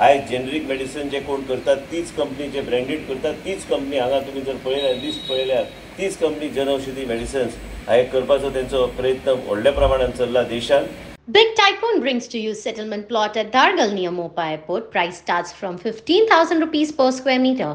आयज generic medicine जे कोण करतात तीच कंपनी जे ब्रँडेड करतात तीच कंपनी हांगा तुमी जर पळयल्यार लिस्ट पळयल्यार तीच कंपनी जनऔषधी मेडिसिन्स हांवें करपाचो त्यांचो प्रयत्न व्हडल्या प्रमाणात चल्ला देशान. Big Tycoon brings to you settlement plot at Dargal near Mopa Airport. Price starts from 15,000 rupees per square meter.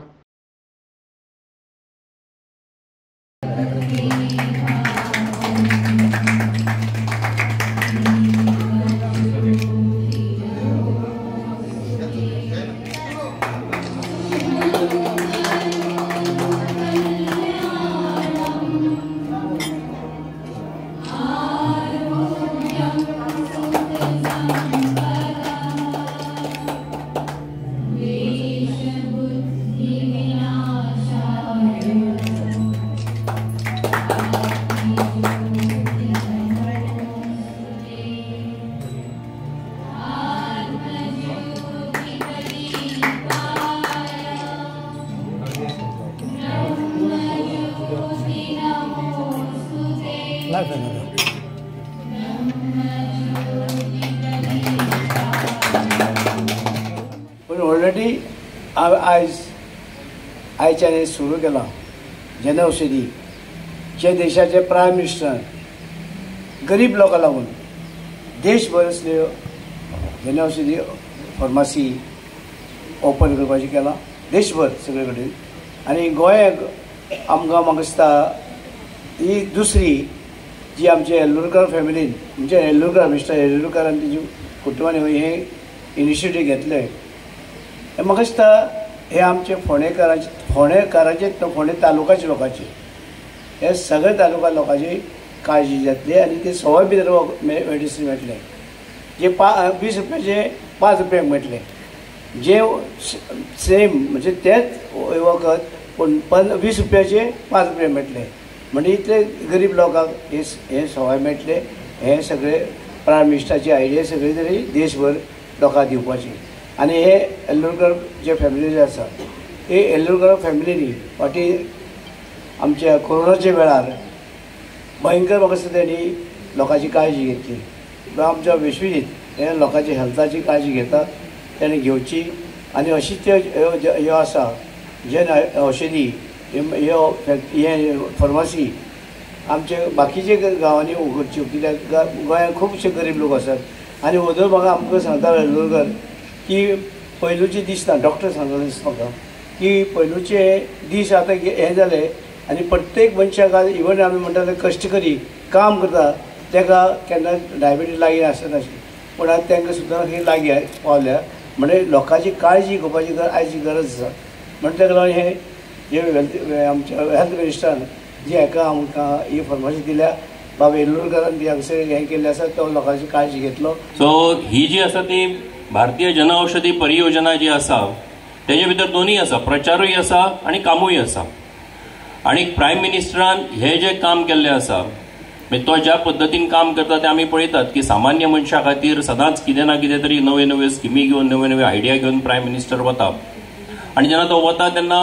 पण ऑलरेडी आयच्यान सुरू केला जनऔषधी जे देशाचे प्रायम मिनिस्टर गरीब लोकांक लागून देशभर असल्यो जनऔषधी फार्मासी ओपन करपाची केला देशभर सगळे कडेन. आनी गोंयाक आमकां म्हाका दिसता ही दुसरी जी आमचे येल्लुरकर फॅमिलीन म्हणजे येल्लुरकर मिस्टर येल्लुरकर आनी तेजी कुटुंबान हे इनिशिएटीव घेतले. म्हाका दिसता हे आमचे फोंडेकाराचे फोंडे तालुकाचे लोकांचे हे सगळे तालुका लोकांची काळजी जातली आनी ते 100 भितर मेडिसीन मेळटले जे 20 रुपयाचे 5 रुपयांक मेळटले जे सेम म्हणजे तेच वखद पूण 20 रुपयाचे 5 रुपया मेळटले म्हणजे इतले गरीब लोकांक हे सवाय मेळटले. हे सगळे प्रायम मिनिस्टराची आयडिया सगळी तरी देशभर लोकांक दिवपाची. आनी हे येल्लुरकर जे फॅमिली जे आसा हे येल्लुरकर फॅमिलीनी फाटी आमच्या कोरोनाच्या वेळार भयंकर म्हाका दिसता तेणी लोकांची काळजी घेतली. आमच्या विश्वजीत हे लोकांची हेल्थाची काळजी घेतात तेणे घेवची. आनी अशीच ह्यो आसा जन औषधी हे फार्मासी आमचे बाकीचे गांवांनी उगडच्यो कित्याक गोंयांत खुबशे गरीब लोक आसात. आनी ओदर म्हाका आमकां सांगता येल्लुरकर की पयलूचे दीस ना डॉक्टर सांगता दीस म्हाका की पयलूचे दीस आतां हे जाले आनी प्रत्येक मनशाक इवन आमी म्हणटा कश्टकरी काम करता ताका केन्ना डायबिटीज लागीं आसनाशिल्ली पूण आतां तांकां सुद्दां ही लागीं पावल्या. म्हणजे लोकांची काळजी घेवपाची आयची गरज आसा. म्हणजे ताका लागून हे जे आमच्या हेल्थ मिनिस्टरान जी हाका आमकां ही फार्मासी दिल्या बाबा येल्लुरकरान ती हांगसर हें केल्लें आसा तो लोकांची काळजी घेतलो. सो ही जी आसा ती भारतीय जनऔषधी परियोजना जी आसा तेजे भितर दोनूय आसा प्रचारूय आसा आनी कामूय आसा. आनी प्रायम मिनिस्टरान हे जे काम केल्लें आसा म्हणजे तो ज्या पद्दतीन काम करता ते आमी पळयतात की सामान्य मनशा खातीर सदांच कितें ना कितें तरी नवे नवे स्किमी घेवन नवे नवे आयडिया घेवन प्रायम मिनिस्टर वता. आनी जेन्ना तो वता तेन्ना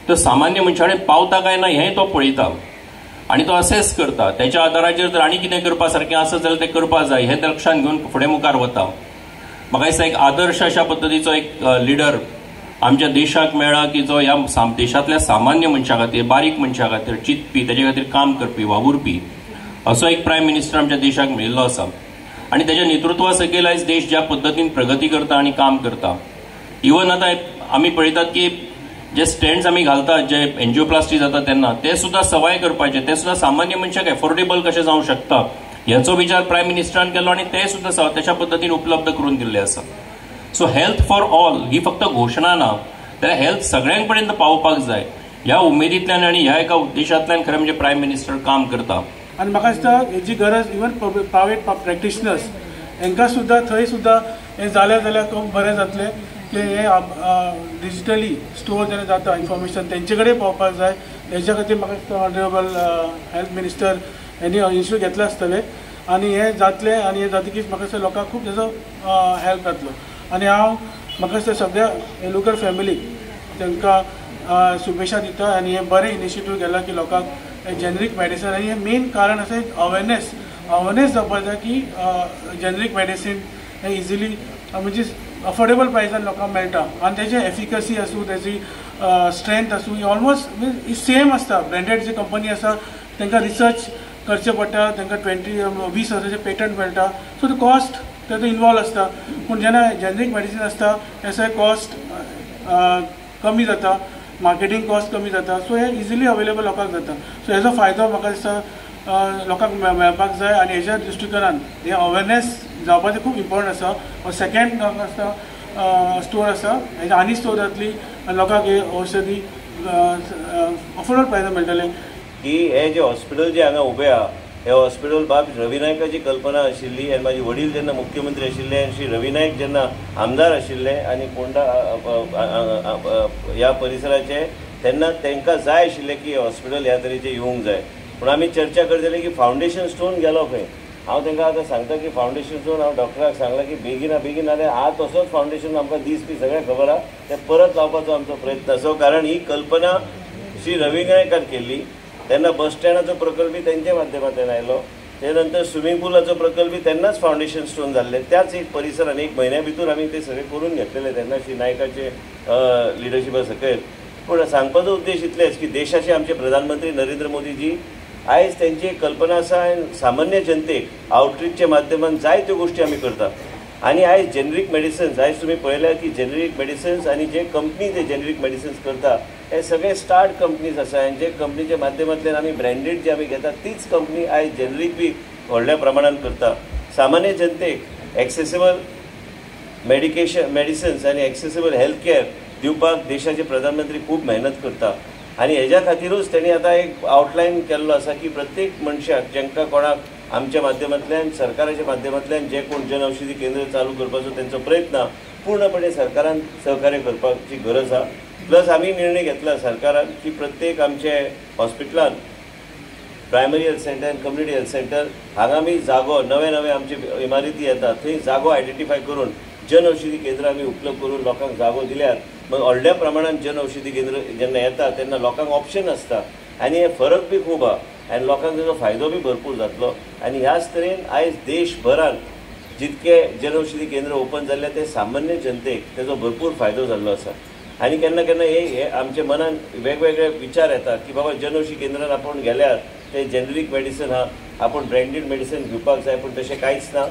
तो सामान्य मनशा कडेन पावता काय ना हें तो पळयता आनी तो असेस करता. त्याच्या आदाराचेर जर आनी कितें करपा सारकें आसत जाल्यार तें करपा जाय हें लक्षांत घेवन फुडें मुखार वता. म्हाका दिसता एक आदर्श अशा पद्दतीचो एक लिडर आमच्या देशाक मेळ्ळा की जो ह्या देशांतल्या सामान्य मनशा खातीर बारीक मनशा खातीर चिंतपी तेजे खातीर काम करपी वावुरपी असो एक प्रायम मिनिस्टर आमच्या देशाक मेळिल्लो आसा. आनी तेज्या नेतृत्वा सकयल आयज देश ज्या पद्दतीन प्रगती करता आनी काम करता. इवन आतां आमी पळयतात की जे स्टँड्स आमी घालतात जे एन्जिओप्लास्टी जाता तेन्ना ते सुद्दां सवाय करपाचे ते सुद्दां सामान्य मनशाक एफोर्डेबल कशें जावंक शकता ह्याचो विचार प्रायम मिनिस्टरान केलो आनी ते सुद्दां तशा पद्दतीन उपलब्ध करून दिल्ले आसा. So health for all he फक्त घोशणा ना तर हेल्थ सगळ्यांक पर्यंत पावपाक जाय ह्या उमेदींतल्यान आनी ह्या एका उद्देशांतल्यान खरें म्हणजे प्रायम मिनिस्टर काम करता. आनी म्हाका दिसता हेची गरज इवन प्रायवेट प्रॅक्टिशनर्स हांकां सुद्दां थंय सुद्दां हें जालें जाल्यार खूब बरें जातलें की हे डिजिटली स्टोर जेन्ना जाता इन्फॉर्मेशन तेंचे कडेन पावपाक जाय. हेच्या खातीर म्हाका दिसता ऑनरेबल हेल्थ मिनिस्टर हेणी इनिशिएटीव घेतले आसतले आनी हें जातलें आनी हें जातकीच म्हाका दिसता लोकांक खूब तेजो हेल्प जातलो. आनी हांव म्हाका दिसता सगळ्या येल्लुरकर फॅमिलीक तांकां शुभेच्छा दिता आनी हें बरें इनिशिएटीव केलां की लोकांक जेनरीक मेडिसीन आनी हें मेन कारण आसा अवेरनेस जावपाक जाय की जेनरीक मेडिसीन हें इजिली म्हणजे अफोर्डेबल प्रायसान लोकांक मेळटा आनी तेजी एफिकसी आसूं तेजी स्ट्रेंथ आसूं ही ऑलमोस्ट सेम आसता. ब्रँडेड जी कंपनी आसा तांकां रिसर्च करचें पडटा, तांकां 20 वर्सांचे पेटंट मेळटा, सो द कॉस्ट तेजो इनवॉल्व आसता. पूण जेन्ना जेनरीक मेडिसीन आसता हेचो कॉस्ट कमी जाता, मार्केटींग कॉस्ट कमी जाता, सो हे इजिली अवेलेबल लोकांक जाता. सो हेजो फायदो म्हाका दिसता लोकांक मेळपाक जाय आनी हेच्या दृश्टीकोनान हे अवेरनेस जावपाचें खूब इम्पॉर्टंट आसा. सेकेंड आसता स्टोर आसा, हेजे आनी स्टोर जातली आनी लोकांक हे औषधी अफोर्डेबल प्रायसान मेळटले. की हे जे हॉस्पिटल जे हांगा उबें आहा हे हॉस्पिटल बाब रवी नायकाची कल्पना आशिल्ली आनी म्हाजे वडील जेन्ना मुख्यमंत्री आशिल्ले आनी श्री रवी नायक जेन्ना आमदार आशिल्ले आनी फोंडा ह्या परिसराचे तेन्ना तांकां जाय आशिल्लें की हॉस्पिटल ह्या तरेचें येवंक जाय. पूण आमी चर्चा करतले की फावंडेशन स्टोन गेलो खंय. हांव तांकां आतां सांगता की फावंडेशन स्टोन हांव डॉक्टराक सांगला की बेगीना बेगीन जाल्यार आज तसोच फावंडेशन आमकां दीस बी सगळें खबर आहा तें परत लावपाचो आमचो प्रयत्न आसा. कारण ही कल्पना श्री रवी नायकान केल्ली तेन्ना बस स्टँडाचो प्रकल्पी तेंच्या माध्यमांतल्यान आयलो. ते नंतर स्विमींग पुलाचो प्रकल्पी तेन्नाच फावंडेशन स्टोन जाल्ले. त्याच एक परिसरान 1 म्हयन्या भितर आमी ते सगळे करून घेतलेले तेन्ना श्री नायकाचे लिडरशिपा सकयल. पूण सांगपाचो उद्देश इतलेच की देशाचे आमचे प्रधानमंत्री नरेंद्र मोदीजी आयज त्यांची एक कल्पना आसा आनी सामान्य जनतेक आउटरीचच्या माध्यमान जायत्यो गोष्टी आमी करता. आनी आयज जेनरीक मेडिसिन्स आयज तुमी पळयल्यार की जेनरीक मेडिसिन्स आनी जे कंपनी ते जेनरीक मेडिसिन्स करता हे सगळे स्टार्ट कंपनीज आसा आनी जे कंपनीच्या माध्यमांतल्यान आमी ब्रँडेड जे आमी घेता तीच कंपनी आयज जेनरीक बी व्हडल्या प्रमाणात करता. सामान्य जनतेक एक्सेसिबल मेडिसिन्स आनी एक्सेसिबल हेल्थ केअर दिवपाक देशाचे प्रधानमंत्री खूब मेहनत करता. आनी हेज्या खातीरूच तेणी आतां एक आउटलायन केल्लो आसा की प्रत्येक मनशाक जेंकां कोणाक आमच्या माध्यमांतल्यान सरकाराच्या माध्यमांतल्यान जे कोण जनऔषधी केंद्र चालू करपाचो त्यांचो प्रयत्न पूर्णपणे सरकारान सहकार्य करपाची गरज आहा. प्लस आमी निर्णय घेतला सरकारान की प्रत्येक आमचे हॉस्पिटलान प्रायमरी हेल्थ सेंटर आनी कम्युनिटी हेल्थ सेंटर हांगा आमी जागो नवे नवे आमचे इमारती येतात थंय जागो आयडेंटिफाय करून जनऔषधी केंद्र आमी उपलब्ध करून लोकांक जागो दिल्यार मग व्हडल्या प्रमाणात जनऔषधी केंद्र जेन्ना येता तेन्ना लोकांक ऑप्शन आसता आनी हे फरक बी खूब आहा आनी लोकांक तेजो फायदो बी भरपूर जातलो. आनी ह्याच तरेन आयज देशभरान जितके जनऔषधी केंद्र ओपन जाल्ले ते सामान्य जनतेक तेजो भरपूर फायदो जाल्लो आसा. आनी केन्ना केन्ना हे आमच्या मनान वेगवेगळे विचार येतात की बाबा जनऔषधी केंद्रान आपण गेल्यार ते जेनरीक मेडिसीन आहा आपण ब्रँडेड मेडिसीन घेवपाक जाय, पूण तशें कांयच ना.